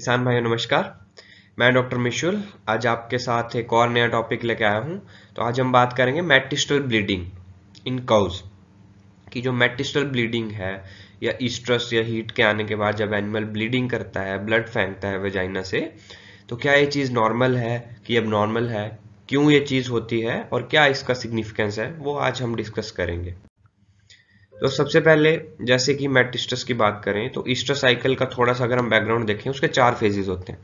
किसान भाइयों नमस्कार। मैं डॉक्टर मिशुल आज आपके साथ एक और नया टॉपिक लेके आया हूं। तो आज हम बात करेंगे मेटिस्टल ब्लीडिंग इन काउज की। जो मेटिस्टल ब्लीडिंग है या ईस्ट्रस या हीट के आने के बाद जब एनिमल ब्लीडिंग करता है, ब्लड फेंकता है वेजाइना से, तो क्या ये चीज नॉर्मल है कि अब नॉर्मल है, क्यों ये चीज होती है और क्या इसका सिग्निफिकेंस है, वो आज हम डिस्कस करेंगे। तो सबसे पहले जैसे कि मेटिस्टस की बात करें तो ईस्टर साइकिल का थोड़ा सा अगर हम बैकग्राउंड देखें, उसके 4 फेजेस होते हैं: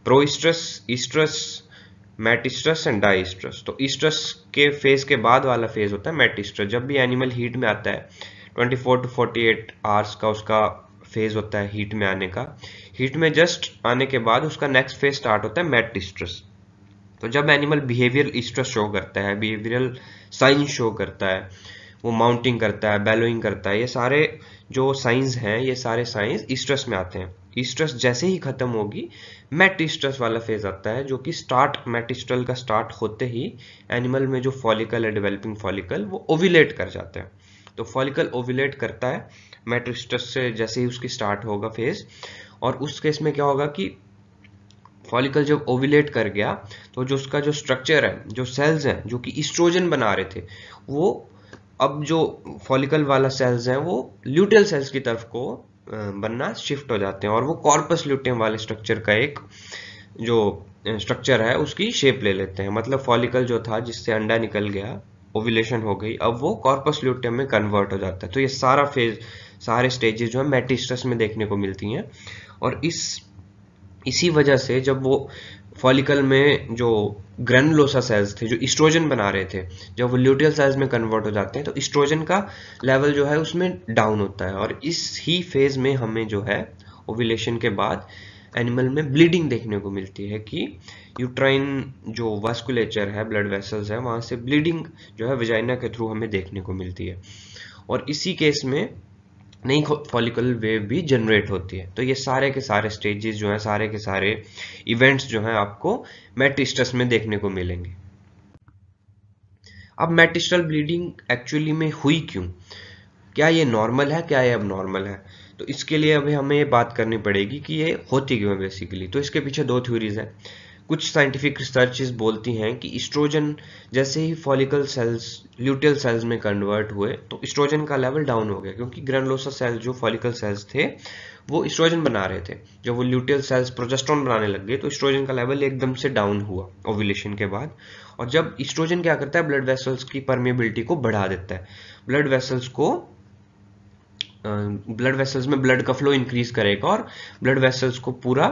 प्रोइस्ट्रस, ईस्ट्रस, मेटिस्ट्रस एंड डाइस्ट्रस। तो ईस्ट्रस के फेज के बाद वाला फेज होता है मेटिस्ट्रस। जब भी एनिमल हीट में आता है 24 टू 48 आवर्स का उसका फेज होता है हीट में आने का। हीट में जस्ट आने के बाद उसका नेक्स्ट फेज स्टार्ट होता है मेटिस्ट्रस। तो जब एनिमल बिहेवियरल ईस्ट्रस शो करता है, बिहेवियरल साइन शो करता है, वो माउंटिंग करता है, बेलोइंग करता है, ये सारे जो साइंस हैं, ये सारे साइंस ईस्ट्रस में आते हैं। ईस्ट्रस जैसे ही खत्म होगी मेटिस्ट्रस वाला फेज आता है, जो कि मेटिस्ट्रल का स्टार्ट होते ही एनिमल में जो फॉलिकल है, डेवलपिंग फॉलिकल, वो ओव्यूलेट कर जाता है। तो फॉलिकल ओव्यूलेट करता है मेटिस्ट्रस से जैसे ही उसकी स्टार्ट होगा फेज। और उस केस में क्या होगा कि फॉलिकल जब ओव्यूलेट कर गया तो जो उसका जो स्ट्रक्चर है, जो सेल्स हैं जो कि ईस्ट्रोजन बना रहे थे, वो अब जो फॉलिकल वाला सेल्स हैं वो ल्यूटेल सेल्स की तरफ को बनना शिफ्ट हो जाते हैं और वो कॉर्पस ल्यूटेम वाले स्ट्रक्चर का एक जो स्ट्रक्चर है उसकी शेप ले लेते हैं। मतलब फॉलिकल जो था जिससे अंडा निकल गया, ओव्यूलेशन हो गई, अब वो कॉर्पस ल्यूटेम में कन्वर्ट हो जाता है। तो ये सारा फेज, सारे स्टेजेस जो है मेटिस्टस में देखने को मिलती हैं। और इसी वजह से जब वो फॉलिकल में जो ग्रैनुलोसा सेल्स थे जो इस्ट्रोजन बना रहे थे, जब वो ल्यूटियल सेल्स में कन्वर्ट हो जाते हैं तो इस्ट्रोजन का लेवल जो है उसमें डाउन होता है। और इस ही फेज में हमें जो है ओव्यूलेशन के बाद एनिमल में ब्लीडिंग देखने को मिलती है कि यूट्राइन जो वास्कुलेचर है, ब्लड वेसल्स है, वहां से ब्लीडिंग जो है वेजाइना के थ्रू हमें देखने को मिलती है। और इसी केस में नई फॉलिकल वेव भी जनरेट होती है। तो ये सारे के सारे स्टेजेस जो हैं, सारे के सारे इवेंट्स जो हैं आपको मेटिस्टस में देखने को मिलेंगे। अब मेटिस्टल ब्लीडिंग एक्चुअली में हुई क्यों, क्या ये नॉर्मल है, क्या ये अब नॉर्मल है? तो इसके लिए अभी हमें ये बात करनी पड़ेगी कि ये होती क्यों है बेसिकली। तो इसके पीछे 2 थ्योरीज हैं। कुछ साइंटिफिक रिसर्चेस बोलती हैं कि इस्ट्रोजन जैसे ही फॉलिकल सेल्स ल्यूटियल सेल्स में कन्वर्ट हुए तो इस्ट्रोजन का लेवल डाउन हो गया, क्योंकि ग्रैनुलोसा सेल्स जो फॉलिकल सेल्स थे वो इस्ट्रोजन बना रहे थे। जब वो ल्यूटियल सेल्स प्रोजेस्टेरोन बनाने लग गए तो इस्ट्रोजन का लेवल एकदम से डाउन हुआ ओव्यूलेशन के बाद। और जब इस्ट्रोजन क्या करता है, ब्लड वेसल्स की परमेबिलिटी को बढ़ा देता है। ब्लड वेसल्स को ब्लड वेसल्स में ब्लड का फ्लो इंक्रीज करेगा और ब्लड वेसल्स को पूरा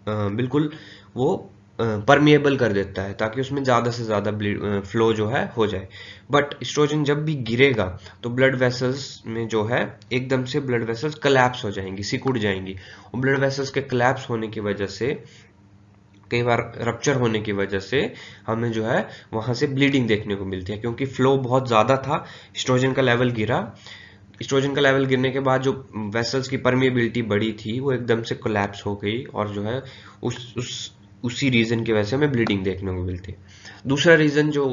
बिल्कुल वो परमिएबल कर देता है ताकि उसमें ज्यादा से ज्यादा फ्लो जो है हो जाए। बट एस्ट्रोजन जब भी गिरेगा तो ब्लड वेसल्स में जो है एकदम से ब्लड वेसल्स कोलैप्स हो जाएंगी, सिकुड़ जाएंगी। और ब्लड वेसल्स के कोलैप्स होने की वजह से, कई बार रप्चर होने की वजह से, हमें जो है वहां से ब्लीडिंग देखने को मिलती है, क्योंकि फ्लो बहुत ज्यादा था, एस्ट्रोजन का लेवल गिरा। एस्ट्रोजन का लेवल गिरने के बाद जो वेसल्स की परमिएबिलिटी बढ़ी थी वो एकदम से कोलैप्स हो गई और जो है उसी रीजन की वजह से हमें ब्लीडिंग देखने को मिलती है। दूसरा रीजन जो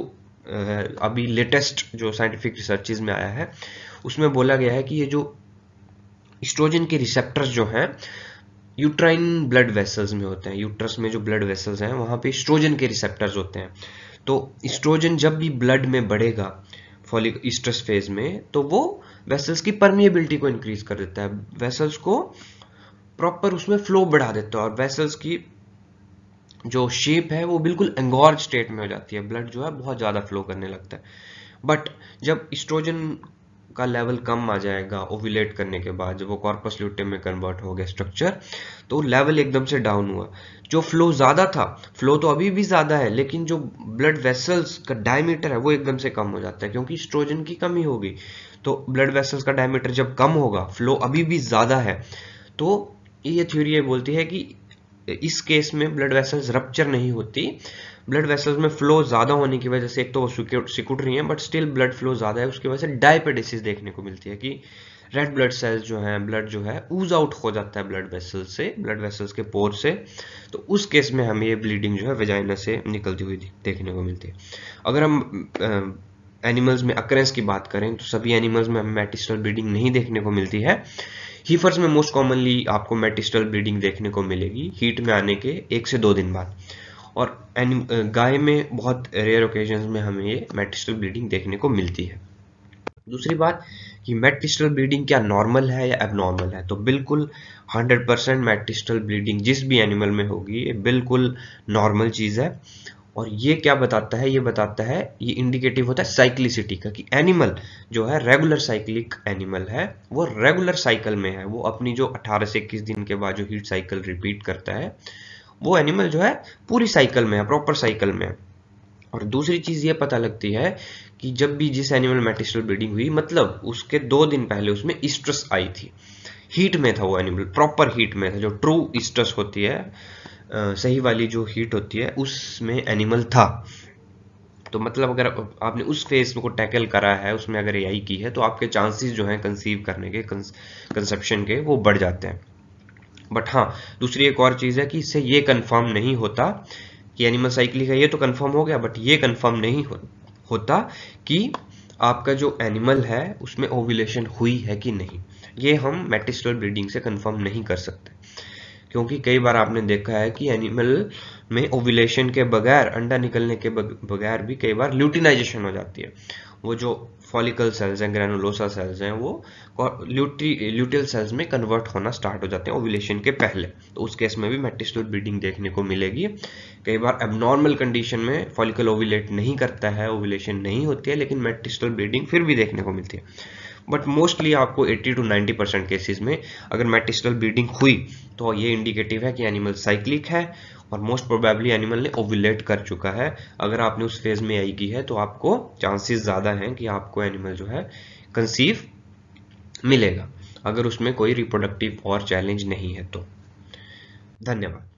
अभी लेटेस्ट जो साइंटिफिक रिसर्चेज में आया है उसमें बोला गया है कि ये जो एस्ट्रोजन के रिसेप्टर्स जो हैं यूट्राइन ब्लड वेसल्स में होते हैं, यूट्रस में जो ब्लड वेसल्स हैं वहां पे एस्ट्रोजन के रिसेप्टर्स होते हैं। तो एस्ट्रोजन जब भी ब्लड में बढ़ेगा फॉलिक ईस्ट्रस फेज में तो वो वेसल्स की परमिएबिलिटी को इंक्रीज कर देता है, वेसल्स को प्रॉपर उसमें फ्लो बढ़ा देता है और वेसल्स की जो शेप है वो बिल्कुल एंगॉर्ज स्टेट में हो जाती है, ब्लड जो है बहुत ज्यादा फ्लो करने लगता है। बट जब एस्ट्रोजन का लेवल कम आ जाएगा ओव्यूलेट करने के बाद, जब वो कॉर्पस ल्यूटेम में कन्वर्ट हो गया स्ट्रक्चर, तो लेवल एकदम से डाउन हुआ। जो फ्लो ज्यादा था, फ्लो तो अभी भी ज्यादा है, लेकिन जो ब्लड वेसल्स का डायमीटर है वो एकदम से कम हो जाता है क्योंकि एस्ट्रोजन की कमी हो गई। तो ब्लड वेसल्स का डायमीटर जब कम होगा, फ्लो अभी भी ज्यादा है, तो ये थ्योरी ये बोलती है कि इस केस में ब्लड वेसल्स रप्चर नहीं होती। ब्लड वेसल्स में फ्लो ज्यादा होने की वजह से एक तो वो सिकुड़ रही हैं, बट स्टिल ब्लड फ्लो ज्यादा है, उसकी वजह से डायपेडेसिस देखने को मिलती है कि रेड ब्लड सेल्स जो हैं, ब्लड जो है ऊज आउट हो जाता है ब्लड वेसल्स से, ब्लड वेसल्स के पोर से। तो उस केस में हमें ये ब्लीडिंग जो है वेजाइना से निकलती हुई देखने को मिलती है। अगर हम एनिमल्स में अकरेंस की बात करें तो सभी एनिमल्स में हमें मेटिस्टल ब्रीडिंग नहीं देखने को मिलती है। हीफर्स में मोस्ट कॉमनली आपको मेटिस्टल ब्रीडिंग देखने को मिलेगी हीट में आने के 1 से 2 दिन बाद, और गाय में बहुत रेयर ओकेजन्स में हमें ये मेटिस्टल ब्रीडिंग देखने को मिलती है। दूसरी बात कि मेटिस्टल ब्रीडिंग क्या नॉर्मल है या एबनॉर्मल है, तो बिल्कुल 100% मेटिस्टल ब्रीडिंग जिस भी एनिमल में होगी ये बिल्कुल नॉर्मल चीज़ है। और ये क्या बताता है, ये बताता है, ये इंडिकेटिव होता है साइक्लिसिटी का, कि एनिमल जो है रेगुलर साइक्लिक एनिमल है, वो रेगुलर साइकिल में है, वो अपनी जो 18 से 21 दिन के बाद जो हीट साइकिल रिपीट करता है वो एनिमल जो है पूरी साइकिल में है, प्रॉपर साइकिल में है। और दूसरी चीज ये पता लगती है कि जब भी जिस एनिमल मेटिस्टल ब्रीडिंग हुई, मतलब उसके 2 दिन पहले उसमें ईस्ट्रस आई थी, हीट में था वो एनिमल, प्रॉपर हीट में था, जो ट्रू ईस्ट्रस होती है, सही वाली जो हीट होती है उसमें एनिमल था। तो मतलब अगर आपने उस फेज को टैकल करा है, उसमें अगर एआई की है, तो आपके चांसेस जो हैं कंसीव करने के, कंसेप्शन के, वो बढ़ जाते हैं। बट हाँ, दूसरी एक और चीज है कि इससे ये कंफर्म नहीं होता कि एनिमल साइक्लिक है, ये तो कंफर्म हो गया, बट ये कंफर्म नहीं होता कि आपका जो एनिमल है उसमें ओव्यूलेशन हुई है कि नहीं। ये हम मेटिस्टल ब्रीडिंग से कंफर्म नहीं कर सकते, क्योंकि कई बार आपने देखा है कि एनिमल में ओव्यूलेशन के बगैर, अंडा निकलने के बगैर भी कई बार ल्यूटिनाइजेशन हो जाती है। वो जो फॉलिकल सेल्स हैं, ग्रैनुलोसा सेल्स हैं, वो ल्यूटियल सेल्स में कन्वर्ट होना स्टार्ट हो जाते हैं ओव्यूलेशन के पहले। तो उस केस में भी मेटिस्टल ब्रीडिंग देखने को मिलेगी। कई बार एबनॉर्मल कंडीशन में फॉलिकल ओव्यूलेट नहीं करता है, ओव्यूलेशन नहीं होती है, लेकिन मेटिस्टल ब्रीडिंग फिर भी देखने को मिलती है। बट मोस्टली आपको 80 to 90% केसेस में अगर मेटिस्टल ब्रीडिंग हुई तो ये इंडिकेटिव है कि एनिमल साइक्लिक है, और मोस्ट प्रोबेबली एनिमल ने ओव्यूलेट कर चुका है। अगर आपने उस फेज में आई की है तो आपको चांसेस ज़्यादा हैं कि आपको एनिमल जो है कंसीव मिलेगा, अगर उसमें कोई रिप्रोडक्टिव और चैलेंज नहीं है तो। धन्यवाद।